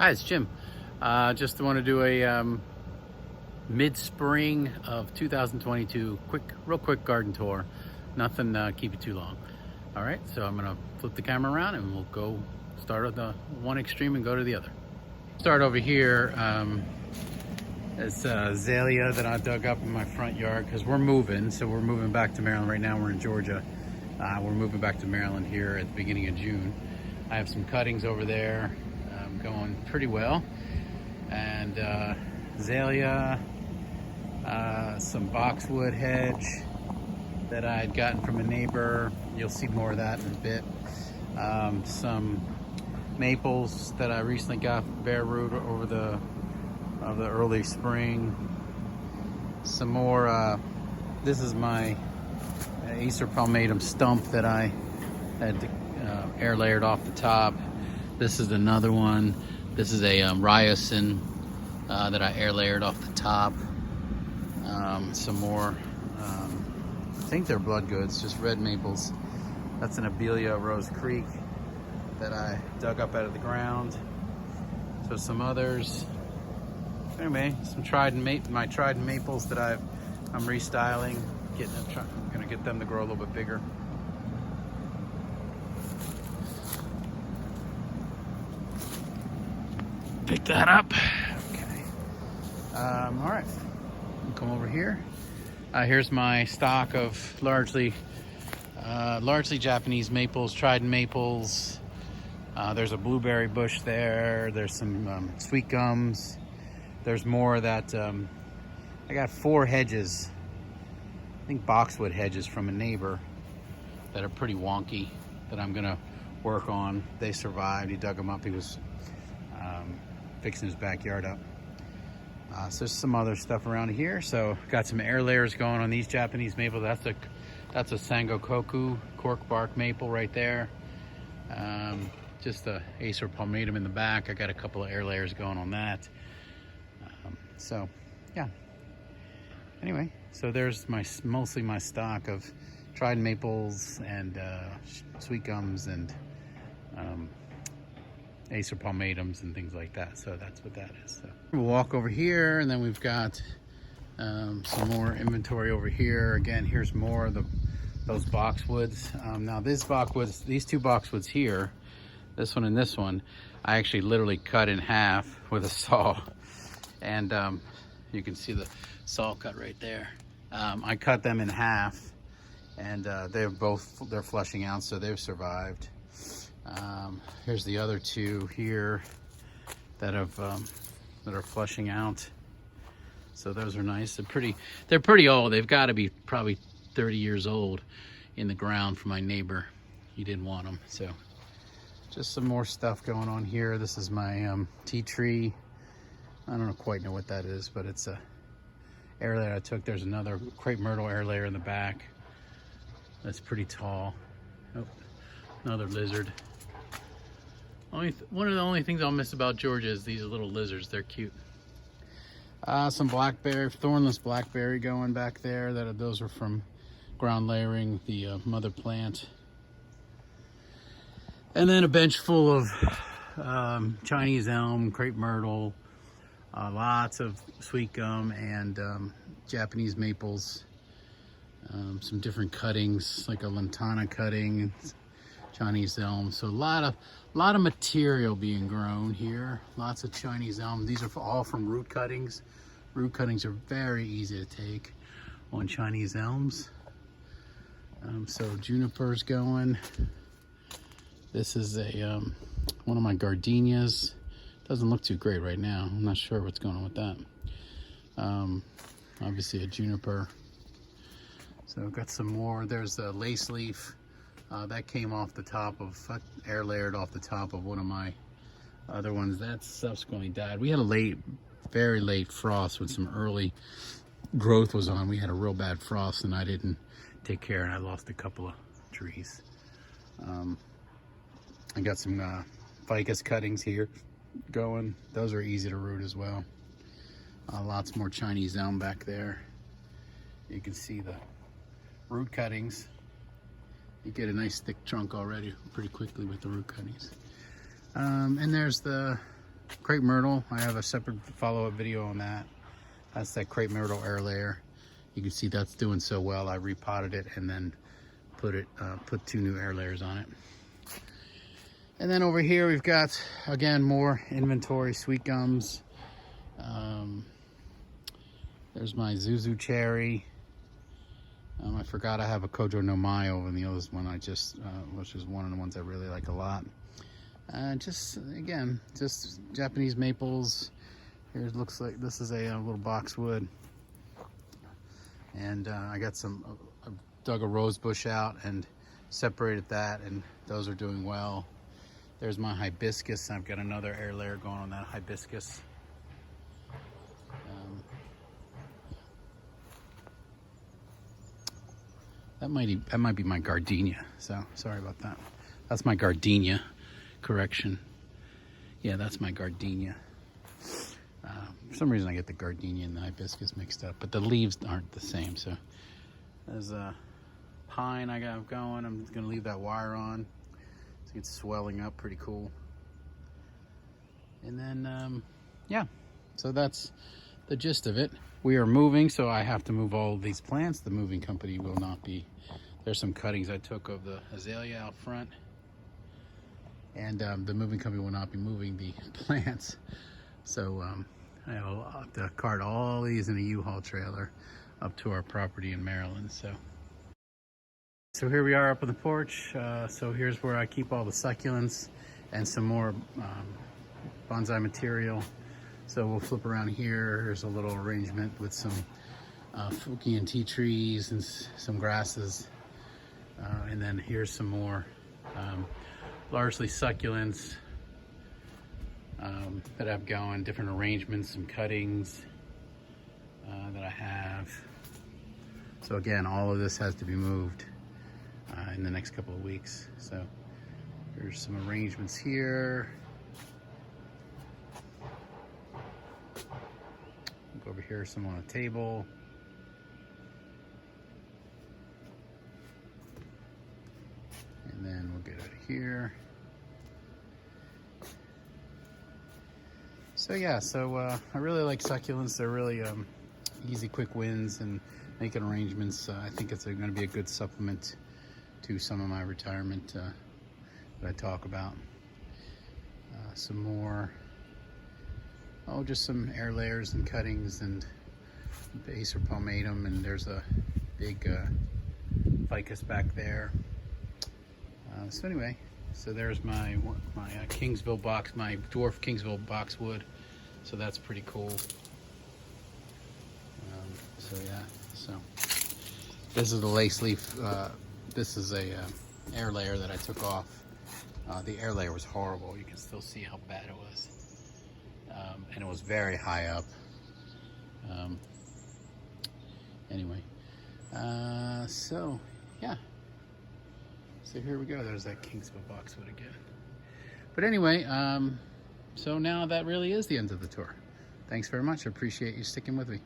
Hi, it's Jim. Just want to do a mid-spring of 2022 real quick garden tour. Nothing keep it too long. All right, so I'm gonna flip the camera around and we'll go start at the one extreme and go to the other. Start over here. It's azalea that I dug up in my front yard because we're moving. So we're moving back to Maryland right now. We're in Georgia. We're moving back to Maryland here at the beginning of June. I have some cuttings over there going pretty well, and azalea, some boxwood hedge that I had gotten from a neighbor. You'll see more of that in a bit. Some maples that I recently got bare root over the early spring. Some more. This is my Acer palmatum stump that I had air layered off the top. This is another one. This is a ryosin that I air layered off the top. Some more. I think they're blood goods, just red maples. That's an Abelia Rose Creek that I dug up out of the ground. So some others. Anyway, some my trident maples that I'm restyling. I'm gonna get them to grow a little bit bigger. Pick that up. Okay. All right. Come over here. Here's my stock of largely Japanese maples, trident maples. There's a blueberry bush there. There's some sweet gums. There's more that I got 4 hedges. I think boxwood hedges from a neighbor that are pretty wonky that I'm gonna work on. They survived. He dug them up. He was fixing his backyard up. So there's some other stuff around here. So got some air layers going on these Japanese maples. That's a Sangokoku cork bark maple right there. Just a Acer palmatum in the back. I got a couple of air layers going on that. So yeah. Anyway, so there's mostly my stock of trident maples and sweet gums and Acer palmatums and things like that. So that's what that is. So we'll walk over here, and then we've got some more inventory over here. Again, here's more of those boxwoods. Now these 2 boxwoods here, this one and this one, I actually literally cut in half with a saw, and you can see the saw cut right there. I cut them in half, and they're flushing out, so they've survived. Here's the other 2 here that are flushing out. So those are nice. They're pretty old. They've got to be probably 30 years old in the ground for my neighbor. He didn't want them. So just some more stuff going on here. This is my tea tree. I don't quite know what that is, but it's a air layer I took. There's another crepe myrtle air layer in the back. That's pretty tall. Oh, another lizard. One of the only things I'll miss about Georgia is these little lizards. They're cute. Some blackberry, thornless blackberry going back there. Those are from ground layering the mother plant. And then a bench full of Chinese elm, crepe myrtle, lots of sweet gum and Japanese maples. Some different cuttings, like a lantana cutting, Chinese elm. So a lot of material being grown here. Lots of Chinese elm. These are all from root cuttings. Root cuttings are very easy to take on Chinese elms. So juniper's going. This is a one of my gardenias. Doesn't look too great right now. I'm not sure what's going on with that. Obviously a juniper. So I've got some more. There's a lace leaf. That came off the top of, air layered off the top of one of my other ones. That subsequently died. We had a very late frost when some early growth was on. We had a real bad frost and I didn't take care, and I lost a couple of trees. I got some ficus cuttings here going. Those are easy to root as well. Lots more Chinese elm back there. You can see the root cuttings. You get a nice thick trunk already pretty quickly with the root cuttings. And there's the crepe myrtle. I have a separate follow-up video on that. That's that crepe myrtle air layer. You can see that's doing so well. I repotted it and then put 2 new air layers on it. And then over here we've got, again, more inventory, sweet gums. There's my Zuzu cherry. I forgot I have a Kojo no Mai over in the other one I just, which is one of the ones I really like a lot. Just, again, just Japanese maples. Here it looks like this is a little boxwood. And I got I dug a rose bush out and separated that, and those are doing well. There's my hibiscus. I've got another air layer going on that hibiscus. That might be my gardenia. So sorry about that. That's my gardenia. Correction. Yeah, that's my gardenia. For some reason I get the gardenia and the hibiscus mixed up, but the leaves aren't the same. So there's a pine I got going. I'm just gonna leave that wire on. So it's swelling up pretty cool. And then, yeah, so that's the gist of it. We are moving, so I have to move all of these plants. The moving company will not be. There's some cuttings I took of the azalea out front. And the moving company will not be moving the plants. So I'll have to cart all these in a U-Haul trailer up to our property in Maryland. So here we are up on the porch. So here's where I keep all the succulents and some more bonsai material. So we'll flip around here. Here's a little arrangement with some Fukian tea trees and some grasses. And then here's some more largely succulents that I've going, different arrangements, some cuttings that I have. So again, all of this has to be moved in the next couple of weeks. So there's some arrangements here. Go over here, some on a table. And then we'll get out of here. So yeah, I really like succulents. They're really easy, quick wins, and making arrangements. I think it's going to be a good supplement to some of my retirement that I talk about. Some more, just some air layers and cuttings and base or palmatum, and there's a big ficus back there. So anyway, so there's my Kingsville box, my dwarf Kingsville boxwood. So that's pretty cool. So yeah, so this is the lace leaf. This is a air layer that I took off. The air layer was horrible. You can still see how bad it was. And it was very high up. Anyway, so yeah. So here we go. There's that Kingsville boxwood again. But anyway, so now that really is the end of the tour. Thanks very much. I appreciate you sticking with me.